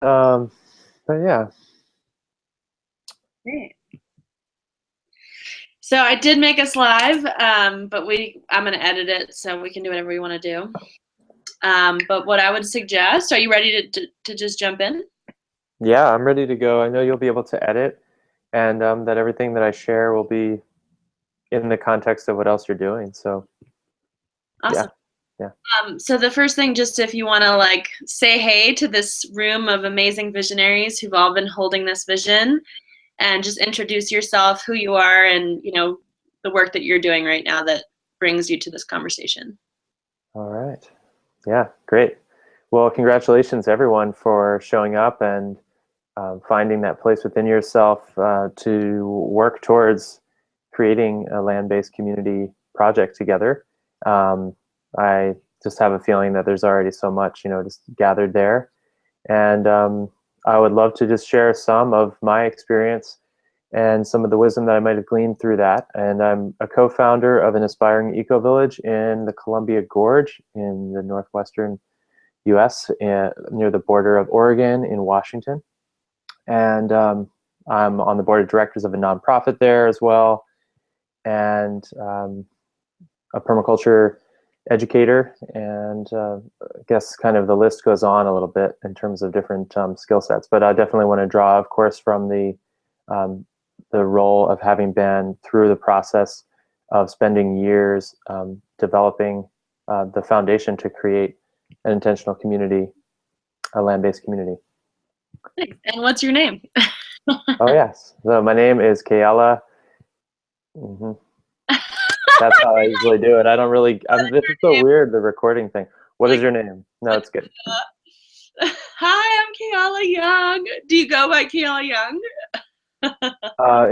Um, but yeah, Great. So I did make us live, but I'm gonna edit it so we can do whatever we want to do. But what I would suggest, are you ready to just jump in? yeah, I'm ready to go. I know you'll be able to edit, and that everything that I share will be in the context of what else you're doing. So yeah, Awesome. yeah. So the first thing, just if you want to like say hey to this room of amazing visionaries who've all been holding this vision, and just introduce yourself, who you are, and the work that you're doing right now that brings you to this conversation. All right. Yeah, great. Well, congratulations everyone for showing up and finding that place within yourself to work towards creating a land-based community project together. I just have a feeling that there's already so much, just gathered there. And I would love to just share some of my experience and some of the wisdom that I might have gleaned through that. And I'm a co-founder of an aspiring eco-village in the Columbia Gorge in the northwestern US, near the border of Oregon in Washington. And I'm on the board of directors of a nonprofit there as well, and a permaculture educator. And I guess kind of the list goes on a little bit in terms of different skill sets. But I definitely want to draw, of course, from the role of having been through the process of spending years developing the foundation to create an intentional community, a land-based community. Thanks. And what's your name? Oh yes. So my name is Keala. Hmm. That's how I usually do it. I don't really. This is so weird. The recording thing. What is Like, your name? No, what's it's good. Hi, I'm Keala Young. Do you go by Keala Young?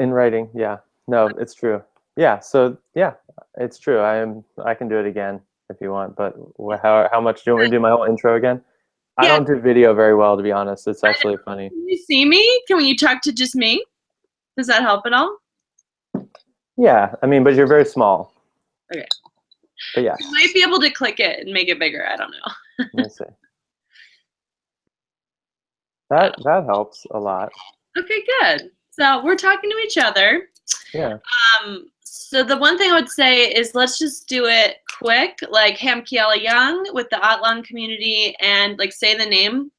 In writing, yeah. No, it's true. Yeah. So yeah, it's true. I am. I can do it again if you want. But how much do you want me to do my whole intro again? I Yeah, don't do video very well, to be honest. It's I actually funny. can you see me? Can you talk to just me? Does that help at all? Yeah. I mean, but you're very small. Okay. But You might yes. be able to click it and make it bigger. I don't know. Let me see. Uh, That helps a lot. okay, good. So we're talking to each other. Yeah. So the one thing I would say is let's just do it quick, like Ham Kiala Young with the Atlan community, and like say the name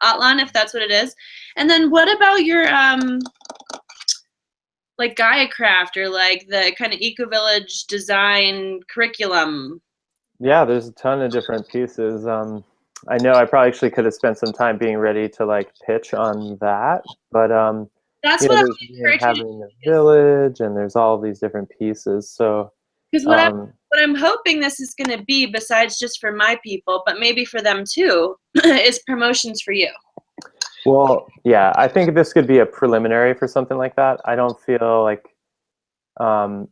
Atlan if that's what it is. And then what about your like Gaia Craft or like the kind of eco village design curriculum? Yeah, there's a ton of different pieces. I know I probably actually could have spent some time being ready to like pitch on that, but That's what I there's would me encourage you to having the village, and there's all these different pieces. So, because um, what I'm hoping this is going to be, besides just for my people, but maybe for them too, is promotions for you. well, yeah, I think this could be a preliminary for something like that. I don't feel like, um,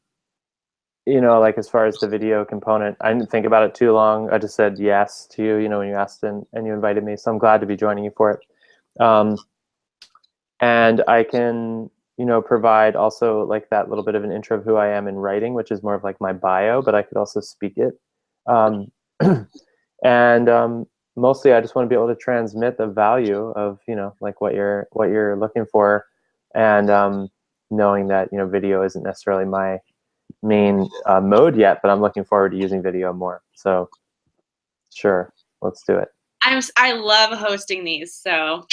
like as far as the video component, I didn't think about it too long. I just said yes to you, when you asked and you invited me. So I'm glad to be joining you for it. And I can, provide also like that little bit of an intro of who I am in writing, which is more of like my bio, but I could also speak it. Um, and mostly, I just want to be able to transmit the value of like what you're looking for, and knowing that video isn't necessarily my main mode yet, but I'm looking forward to using video more. So sure, let's do it. I love hosting these, so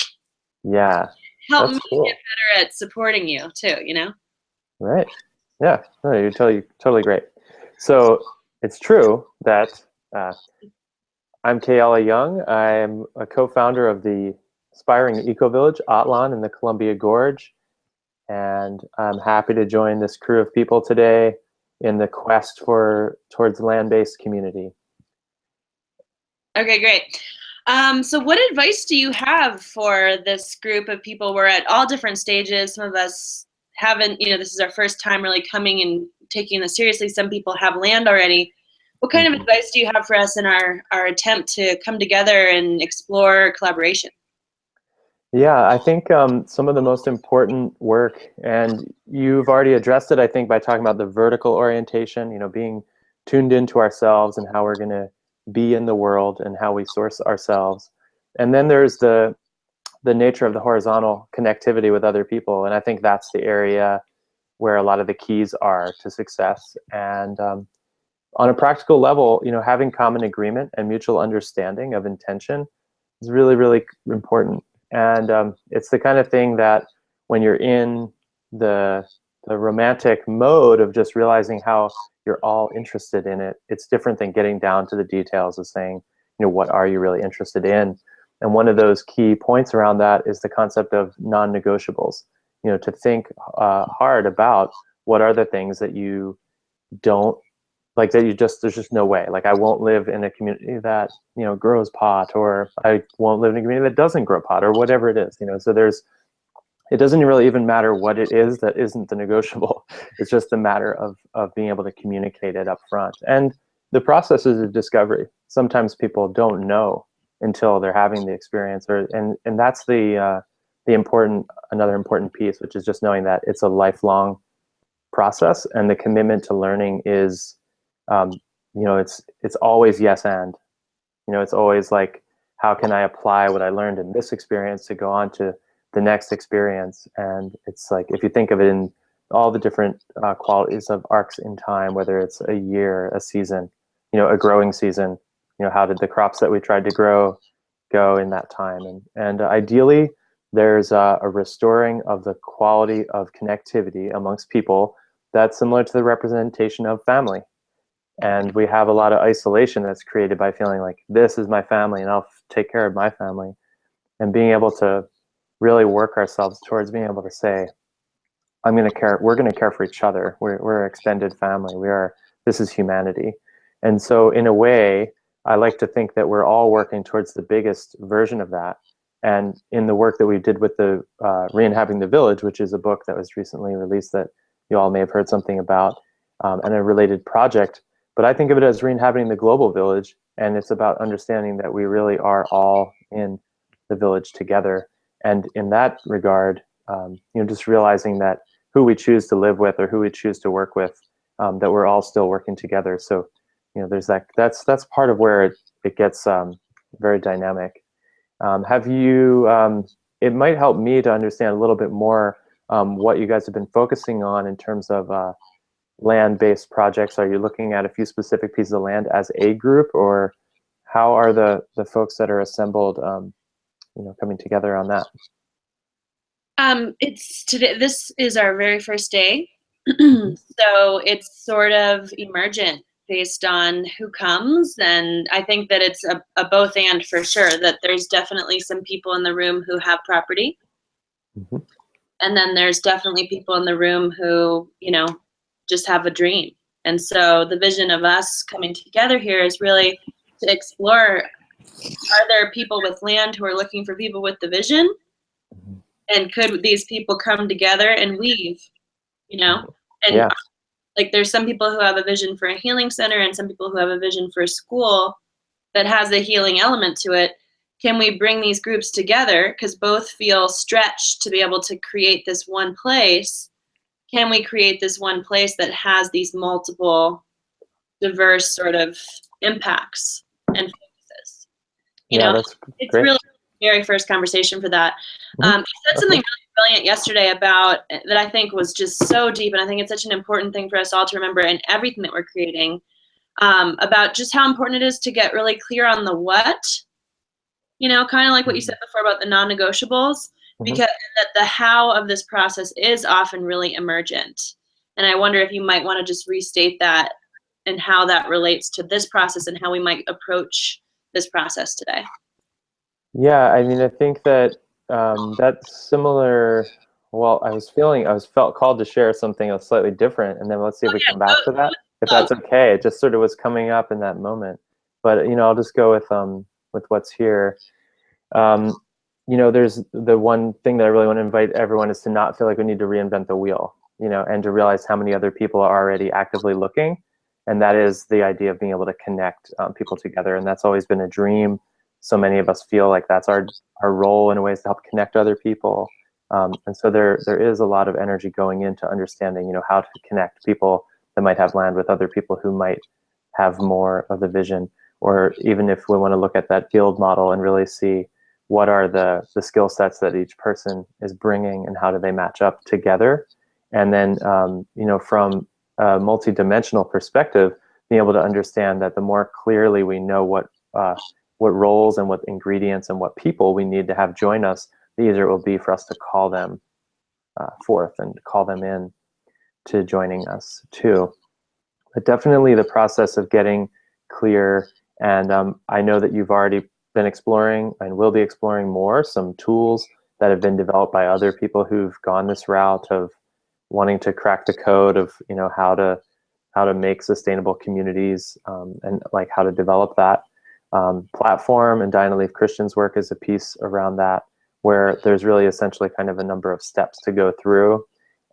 Yeah, help me that's get cool. better at supporting you too. Right. Yeah. No, you're totally great. So it's true that uh, I'm Kayala Young. I'm a co-founder of the aspiring eco village Atlan in the Columbia Gorge, and I'm happy to join this crew of people today in the quest for towards land-based community. Okay, great. So what advice do you have for this group of people? We're at all different stages. Some of us haven't, this is our first time really coming and taking this seriously. Some people have land already. What kind of Mhm. advice do you have for us in our attempt to come together and explore collaboration? Yeah, I think some of the most important work, and you've already addressed it, I think, by talking about the vertical orientation, being tuned into ourselves and how we're going to be in the world and how we source ourselves. And then there's the the nature of the horizontal connectivity with other people. And I think that's the area where a lot of the keys are to success. And on a practical level, having common agreement and mutual understanding of intention is really, really important. And it's the kind of thing that when you're in the romantic mode of just realizing how you're all interested in it, it's different than getting down to the details of saying, what are you really interested in? And one of those key points around that is the concept of non-negotiables. To think hard about what are the things that you don't like, that there's just no way. Like, I won't live in a community that grows pot, or I won't live in a community that doesn't grow pot, or whatever it is. So it doesn't really even matter what it is that isn't the negotiable. It's just a matter of being able to communicate it up front. And the process is a discovery. Sometimes people don't know until they're having the experience, and that's the another important piece, which is just knowing that it's a lifelong process, and the commitment to learning is, it's always yes and. It's always like, how can I apply what I learned in this experience to go on to the next experience? And it's like, if you think of it in all the different qualities of arcs in time, whether it's a year, a season, a growing season, how did the crops that we tried to grow go in that time? And ideally, there's a restoring of the quality of connectivity amongst people that's similar to the representation of family. And we have a lot of isolation that's created by feeling like, this is my family and I'll take care of my family. And being able to really work ourselves towards being able to say, we're going to care for each other. We're an extended family. This is humanity. And so in a way, I like to think that we're all working towards the biggest version of that. And in the work that we did with the Re-inhabiting the Village, which is a book that was recently released that you all may have heard something about, and a related project, but I think of it as re-inhabiting the global village. And it's about understanding that we really are all in the village together. And in that regard, just realizing that who we choose to live with or who we choose to work with, that we're all still working together. So, there's that's part of where it gets very dynamic. It might help me to understand a little bit more what you guys have been focusing on in terms of land-based projects. Are you looking at a few specific pieces of land as a group, or how are the folks that are assembled coming together on that? It's today. This is our very first day, Mhm. so it's sort of emergent based on who comes. And I think that it's a both and, for sure, that there's definitely some people in the room who have property. Mhm. And then there's definitely people in the room who, just have a dream. And so the vision of us coming together here is really to explore, are there people with land who are looking for people with the vision? Mhm. And could these people come together and weave, Mhm. And Yeah. like, there's some people who have a vision for a healing center and some people who have a vision for a school that has a healing element to it. Can we bring these groups together? Because both feel stretched to be able to create this one place. Can we create this one place that has these multiple diverse sort of impacts and focuses? Yeah, that's It's great. really very first conversation for that. Mhm. You said something Okay. really brilliant yesterday about that I think was just so deep, and I think it's such an important thing for us all to remember in everything that we're creating, about just how important it is to get really clear on the what. Kind of like what you said Mhm. before about the non-negotiables, Mhm. because that the how of this process is often really emergent. And I wonder if you might want to just restate that and how that relates to this process and how we might approach this process today. Yeah, I mean, I think that that's similar. Well, I was felt called to share something else slightly different, and then let's see if we come back to that, if Oh, that's okay. It just sort of was coming up in that moment, but I'll just go with what's here. Um, there's the one thing that I really want to invite everyone is to not feel like we need to reinvent the wheel, and to realize how many other people are already actively looking, and that is the idea of being able to connect people together, and that's always been a dream. So many of us feel like that's our role in ways to help connect other people, and so there is a lot of energy going into understanding, how to connect people that might have land with other people who might have more of the vision, or even if we want to look at that guild model and really see what are the skill sets that each person is bringing and how do they match up together. And then, from a multidimensional perspective, being able to understand that the more clearly we know what roles and what ingredients and what people we need to have join us, the easier it will be for us to call them forth and call them in to joining us too. But definitely the process of getting clear, and I know that you've already been exploring and will be exploring more some tools that have been developed by other people who've gone this route of wanting to crack the code of how to make sustainable communities, and like how to develop that platform. And Dying to Leave Christian's work is a piece around that, where there's really essentially kind of a number of steps to go through.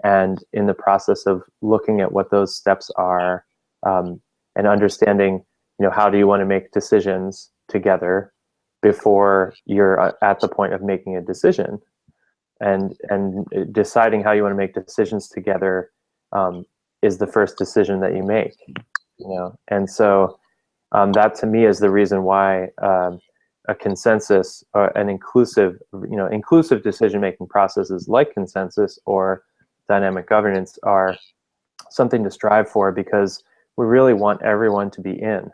And in the process of looking at what those steps are, and understanding, how do you want to make decisions together before you're at the point of making a decision, and deciding how you want to make decisions together is the first decision that you make. And so that to me is the reason why a consensus or an inclusive decision-making processes like consensus or dynamic governance are something to strive for, because we really want everyone to be in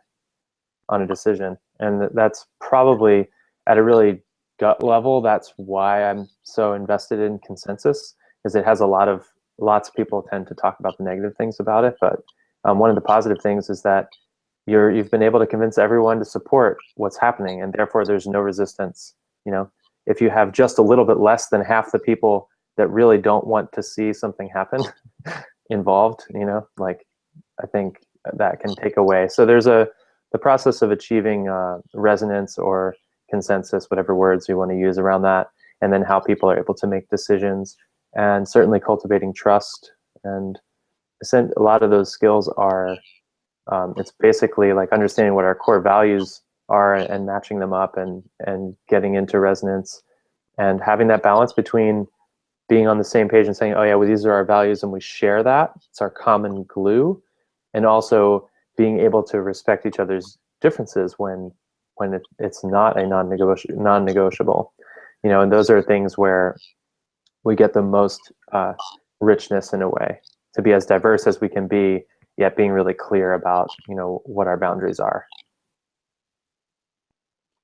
on a decision. And that's probably at a really gut level, that's why I'm so invested in consensus, because it has lots of people tend to talk about the negative things about it. But one of the positive things is that you've been able to convince everyone to support what's happening, and therefore there's no resistance. If you have just a little bit less than half the people that really don't want to see something happen involved, like, I think that can take away. So there's the process of achieving resonance or consensus, whatever words you want to use around that, and then how people are able to make decisions, and certainly cultivating trust. And a lot of those skills are, it's basically like understanding what our core values are and matching them up and getting into resonance, and having that balance between being on the same page and saying, oh yeah, well, these are our values and we share that. It's our common glue. And also being able to respect each other's differences when it's not a non-negotiable. And those are things where we get the most richness in a way, to be as diverse as we can be, yet being really clear about, what our boundaries are.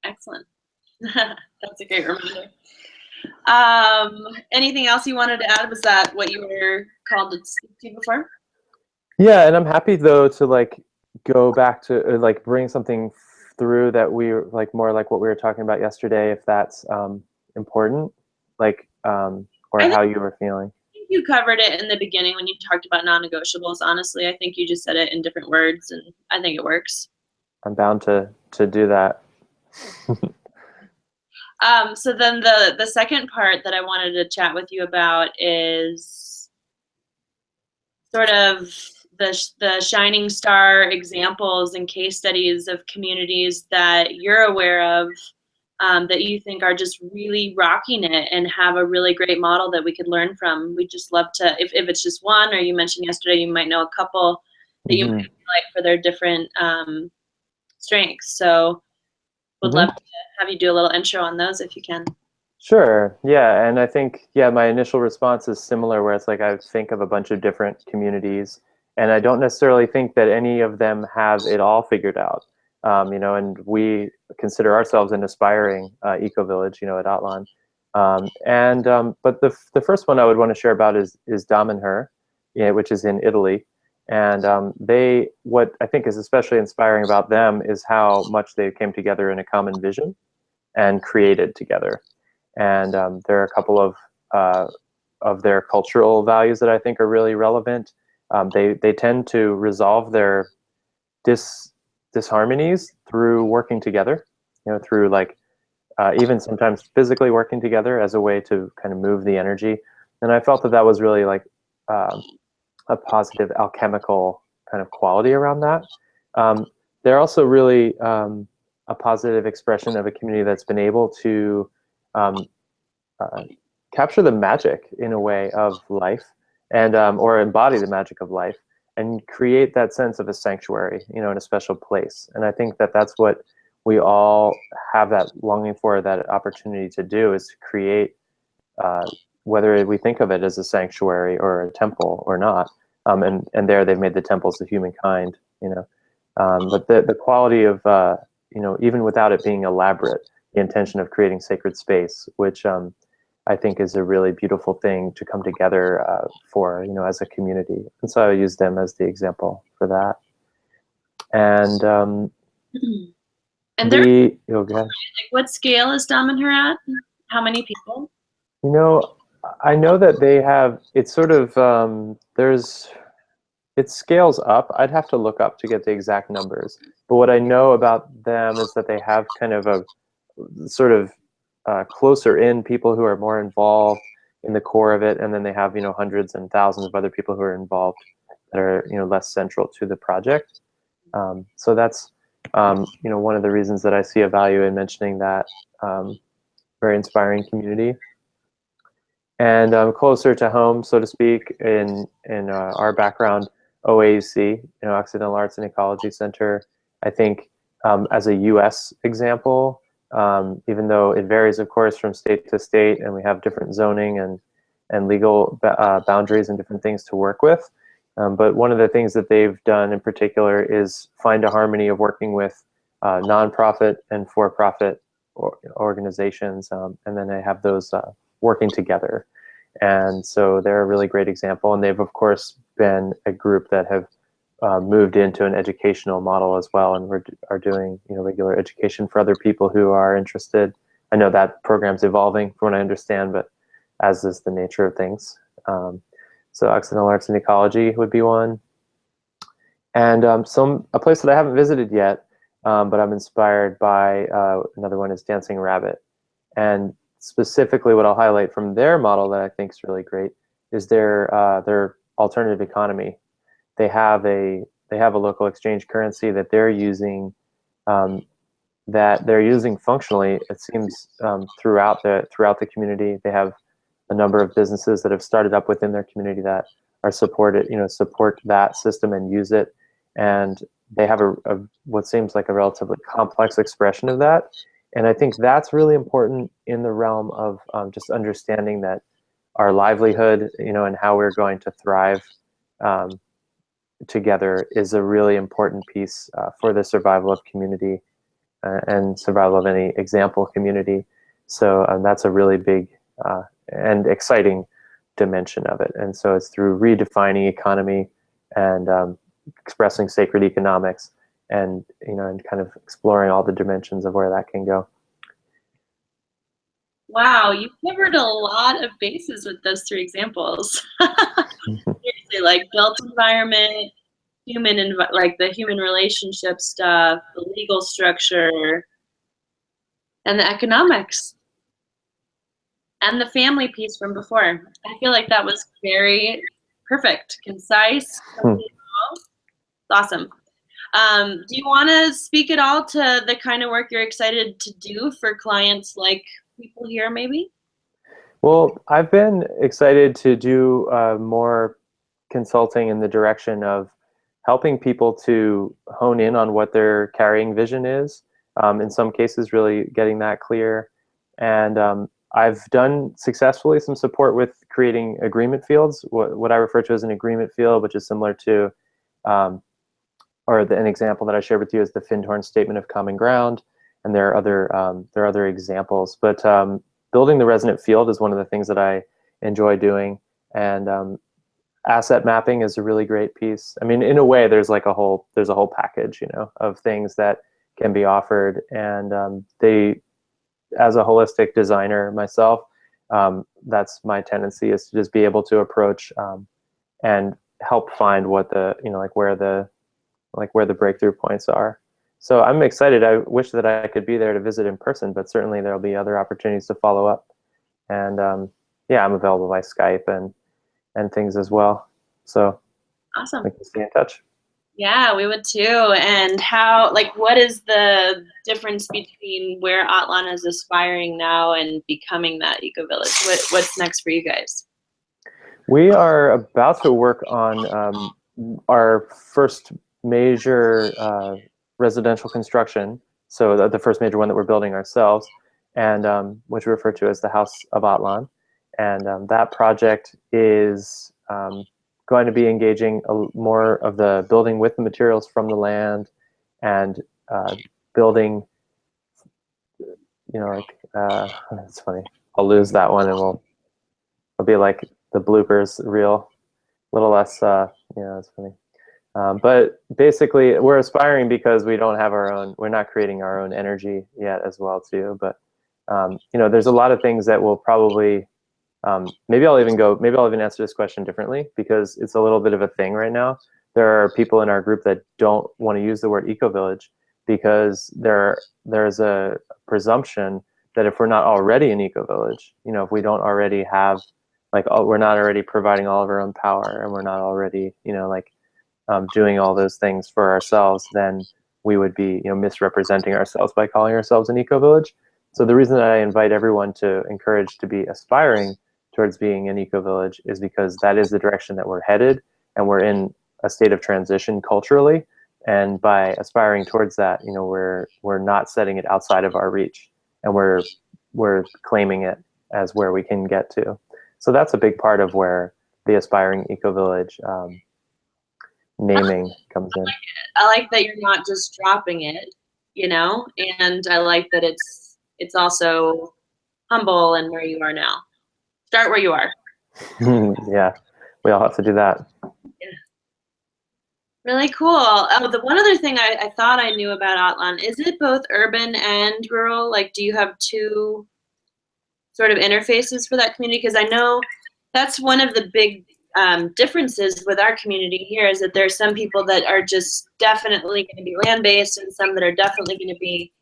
Excellent. That's a great reminder. Anything else you wanted to add? Was that what you were called to speak to before? Yeah, and I'm happy though to go back to bring something through that we like more like what we were talking about yesterday, if that's important, or how you were feeling. I think you covered it in the beginning when you talked about non-negotiables. Honestly, I think you just said it in different words, and I think it works. I'm bound to do that. So then the second part that I wanted to chat with you about is sort of the shining star examples and case studies of communities that you're aware of, that you think are just really rocking it and have a really great model that we could learn from. We'd just love to, if it's just one, or you mentioned yesterday you might know a couple that you might like for their different strengths. So would love to have you do a little intro on those if you can. Sure. Yeah. And I think, my initial response is similar, where it's like I think of a bunch of different communities, and I don't necessarily think that any of them have it all figured out. And we consider ourselves an aspiring eco-village, at Atlan. But the first one I would want to share about is Damanhur, which is in Italy. And what I think is especially inspiring about them is how much they came together in a common vision and created together. And there are a couple of their cultural values that I think are really relevant. They tend to resolve their disharmonies through working together, through even sometimes physically working together as a way to kind of move the energy. And I felt that was really a positive alchemical kind of quality around that. They're also really a positive expression of a community that's been able to capture the magic in a way of life, and or embody the magic of life, and create that sense of a sanctuary, in a special place. And I think that that's what we all have that longing for, that opportunity to do, is to create, whether we think of it as a sanctuary or a temple or not. And there they've made the temples of humankind, you know. But the quality of, you know, even without it being elaborate, the intention of creating sacred space, which I think is a really beautiful thing to come together for, you know, as a community. And so I use them as the example for that. And And they're oh, go ahead. like, what scale is Dom and her at? How many people? You know, I know that they have, it's sort of, it scales up. I'd have to look up to get the exact numbers. But what I know about them is that they have kind of a sort of closer in people who are more involved in the core of it. And then they have, you know, hundreds and thousands of other people who are involved that are, you know, less central to the project. So that's, you know, one of the reasons that I see a value in mentioning that very inspiring community. And closer to home, so to speak, in our background, OAUC, you know, Occidental Arts and Ecology Center, I think as a U.S. example, even though it varies, of course, from state to state, and we have different zoning and legal boundaries and different things to work with. But one of the things that they've done in particular is find a harmony of working with nonprofit and for-profit organizations, and then they have those working together. And so they're a really great example. And they've, of course, been a group that have moved into an educational model as well, and are doing, you know, regular education for other people who are interested. I know that program's evolving from what I understand, but as is the nature of things. So Occidental Arts and Ecology would be one. And a place that I haven't visited yet, but I'm inspired by, another one is Dancing Rabbit. And specifically what I'll highlight from their model that I think is really great is their alternative economy. They have a local exchange currency that they're using, functionally, it seems, throughout the community. They have a number of businesses that have started up within their community that are support that system and use it. And they have a what seems like a relatively complex expression of that. And I think that's really important in the realm of just understanding that our livelihood, you know, and how we're going to thrive together is a really important piece for the survival of community and survival of any example community. So that's a really big and exciting dimension of it. And so it's through redefining economy and expressing sacred economics, and, you know, and kind of exploring all the dimensions of where that can go. Wow, you covered a lot of bases with those three examples. Seriously, like built environment, like the human relationship stuff, the legal structure, and the economics, and the family piece from before. I feel like that was very perfect, concise. Awesome. Do you want to speak at all to the kind of work you're excited to do for clients like people here, maybe? Well, I've been excited to do more consulting in the direction of helping people to hone in on what their carrying vision is. In some cases, really getting that clear. And I've done successfully some support with creating agreement fields, what I refer to as an agreement field, which is similar to, an example that I shared with you is the Findhorn Statement of Common Ground. And there are other examples. But building the resonant field is one of the things that I enjoy doing. And asset mapping is a really great piece. I mean, in a way, there's a whole package, you know, of things that can be offered. And as a holistic designer myself, that's my tendency, is to just be able to approach and help find what where the breakthrough points are. So I'm excited. I wish that I could be there to visit in person, but certainly there'll be other opportunities to follow up. And yeah, I'm available by Skype and things as well. So Awesome. we can stay in touch. Yeah, we would too. And what is the difference between where Atlan is aspiring now and becoming that eco village? What's next for you guys? We are about to work on our first major residential construction So the first major one that we're building ourselves, and which we refer to as the House of Atlan. And that project is going to be engaging more of the building with the materials from the land, and building, like, it's funny. I'll lose that one, and it'll be like the bloopers reel, a little less, it's funny. But basically, we're aspiring because we don't have our own, we're not creating our own energy yet as well too. But there's a lot of things that will probably, maybe I'll even answer this question differently, because it's a little bit of a thing right now. There are people in our group that don't want to use the word eco-village because there's a presumption that if we're not already an eco-village, if we don't already have, like, we're not already providing all of our own power, and we're not already, doing all those things for ourselves, then we would be, misrepresenting ourselves by calling ourselves an eco-village. So the reason that I invite everyone to encourage to be aspiring towards being an eco-village is because that is the direction that we're headed, and we're in a state of transition culturally. And by aspiring towards that, we're not setting it outside of our reach, and we're claiming it as where we can get to. So that's a big part of where the aspiring eco-village naming comes in. I like that you're not just dropping it, and I like that it's also humble and where you are now. Start where you are. Yeah, we all have to do that. Yeah. Really cool. Oh, the one other thing I thought I knew about Atlan, is it both urban and rural? Like, do you have two sort of interfaces for that community? Because I know that's one of the big differences with our community here, is that there are some people that are just definitely going to be land-based, and some that are definitely going to be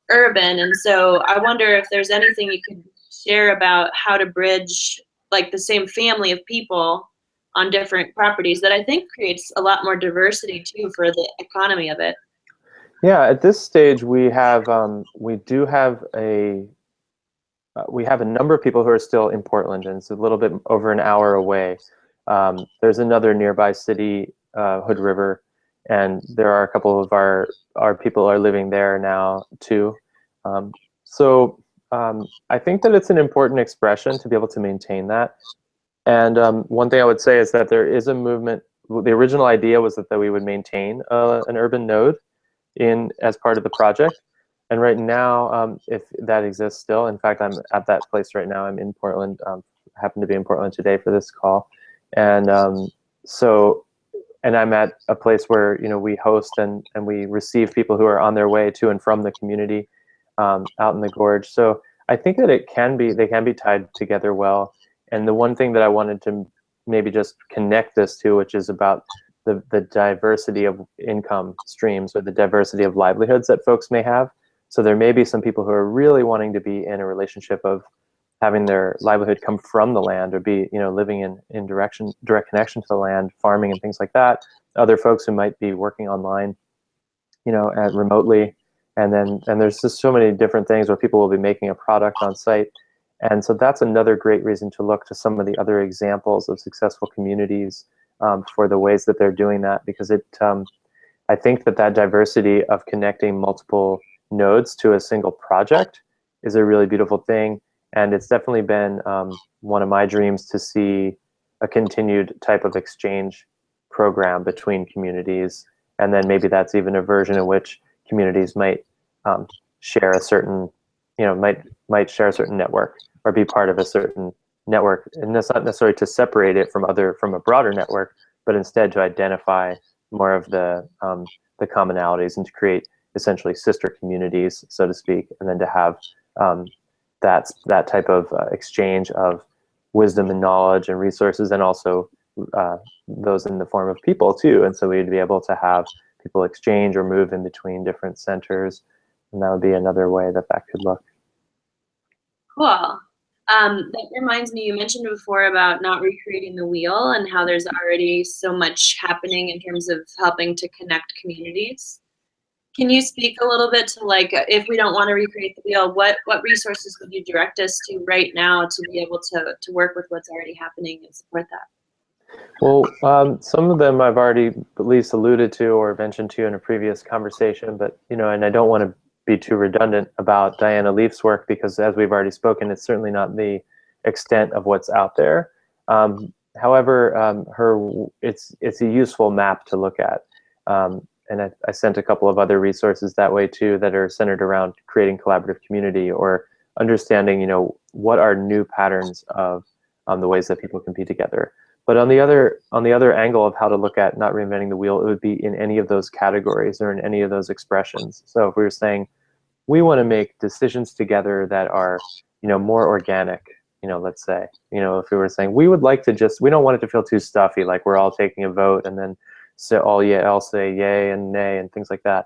urban. And so I wonder if there's anything you could share about how to bridge, like, the same family of people on different properties, that I think creates a lot more diversity too for the economy of it. Yeah, at this stage we have we have a number of people who are still in Portland, and it's a little bit over an hour away. There's another nearby city, Hood River, and there are a couple of our people are living there now too. I think that it's an important expression to be able to maintain that. And one thing I would say is that there is a movement. The original idea was that we would maintain an urban node as part of the project. And right now, if that exists still, in fact, I'm at that place right now. I'm in Portland, happen to be in Portland today for this call. And and I'm at a place where, we host and we receive people who are on their way to and from the community out in the gorge. So I think that they can be tied together well. And the one thing that I wanted to maybe just connect this to, which is about the diversity of income streams, or the diversity of livelihoods that folks may have. So there may be some people who are really wanting to be in a relationship of having their livelihood come from the land, or be, living in direct connection to the land, farming and things like that. Other folks who might be working online, remotely. And there's just so many different things where people will be making a product on site. And so that's another great reason to look to some of the other examples of successful communities for the ways that they're doing that, because I think that diversity of connecting multiple nodes to a single project is a really beautiful thing. And it's definitely been one of my dreams to see a continued type of exchange program between communities. And then maybe that's even a version in which communities might share a certain, might share a certain network, or be part of a certain network. And that's not necessarily to separate it from a broader network, but instead to identify more of the commonalities, and to create essentially sister communities, so to speak, and then to have that type of exchange of wisdom and knowledge and resources, and also those in the form of people too. And so we'd be able to have people exchange or move in between different centers, and that would be another way that could look. Cool. That reminds me, you mentioned before about not recreating the wheel, and how there's already so much happening in terms of helping to connect communities. Can you speak a little bit to, like, if we don't want to recreate the wheel, what resources would you direct us to right now to be able to work with what's already happening and support that? Well, some of them I've already at least alluded to or mentioned to in a previous conversation, but and I don't want to be too redundant about Diana Leaf's work, because as we've already spoken, it's certainly not the extent of what's out there. However, it's a useful map to look at. And I sent a couple of other resources that way too, that are centered around creating collaborative community, or understanding, what are new patterns of the ways that people can be together. But on the other angle of how to look at not reinventing the wheel, it would be in any of those categories or in any of those expressions. So if we were saying we want to make decisions together that are, more organic, let's say, if we were saying we would like to we don't want it to feel too stuffy, like we're all taking a vote and then I'll say yay and nay and things like that.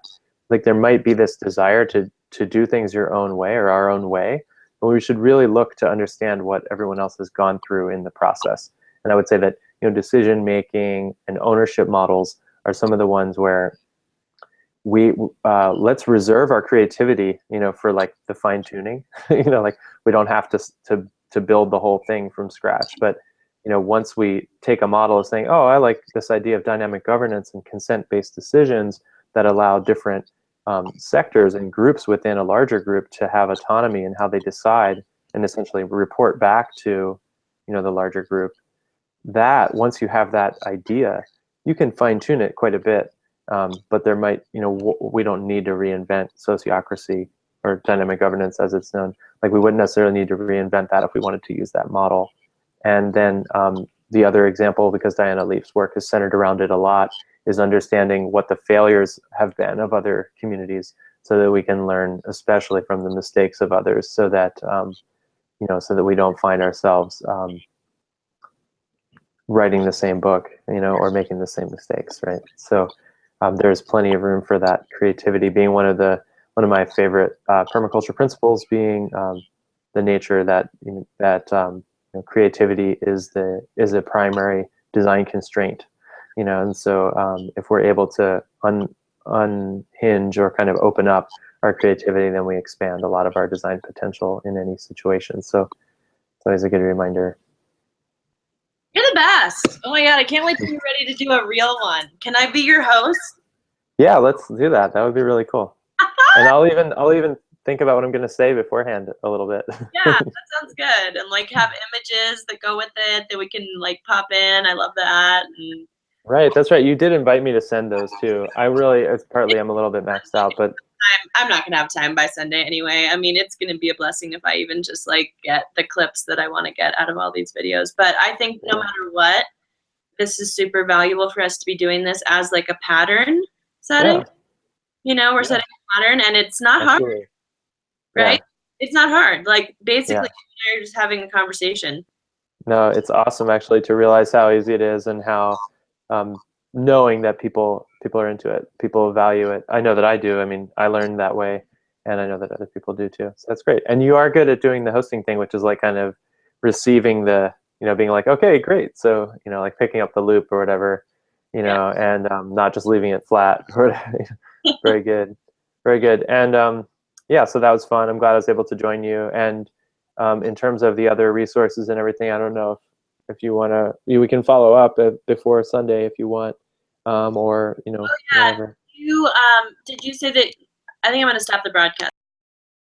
Like there might be this desire to do things your own way or our own way, but we should really look to understand what everyone else has gone through in the process. And I would say that decision making and ownership models are some of the ones where we let's reserve our creativity, for like the fine tuning. Like we don't have to build the whole thing from scratch, but once we take a model of saying, oh, I like this idea of dynamic governance and consent-based decisions that allow different sectors and groups within a larger group to have autonomy in how they decide and essentially report back to, the larger group. That once you have that idea, you can fine tune it quite a bit. But there might, we don't need to reinvent sociocracy or dynamic governance as it's known. Like we wouldn't necessarily need to reinvent that if we wanted to use that model. And then the other example, because Diana Leaf's work is centered around it a lot, is understanding what the failures have been of other communities, so that we can learn, especially from the mistakes of others, so that so that we don't find ourselves writing the same book, or making the same mistakes, right? So there's plenty of room for that creativity being one of my favorite permaculture principles, being the nature that creativity is a primary design constraint, and so if we're able to unhinge or kind of open up our creativity, then we expand a lot of our design potential in any situation. So it's always a good reminder. You're the best. Oh my God, I can't wait till you're ready to do a real one. Can I be your host? Yeah, let's do that. That would be really cool. And I'll even think about what I'm going to say beforehand a little bit. Yeah, that sounds good. And like have images that go with it that we can like pop in. I love that. And Right, that's right. You did invite me to send those too. It's partly I'm a little bit maxed out, but I'm not gonna have time by Sunday anyway. I mean, it's gonna be a blessing if I even just like get the clips that I want to get out of all these videos. But I think no matter what, this is super valuable for us to be doing this as like a pattern setting. yeah. We're setting a pattern, and it's not Absolutely. hard, right? Yeah. It's not hard. Like basically, Yeah. you're just having a conversation. No, it's awesome actually to realize how easy it is, and how knowing that people are into it, people value it. I know that I do. I mean, I learned that way, and I know that other people do too. So that's great. And you are good at doing the hosting thing, which is like kind of receiving the, being like, okay, great. So, like picking up the loop or whatever, and not just leaving it flat. Very good. Very good. And yeah, so that was fun. I'm glad I was able to join you. And in terms of the other resources and everything, I don't know if you want to, we can follow up before Sunday if you want, or, Oh, yeah. whatever. Did you say that? I think I'm going to stop the broadcast.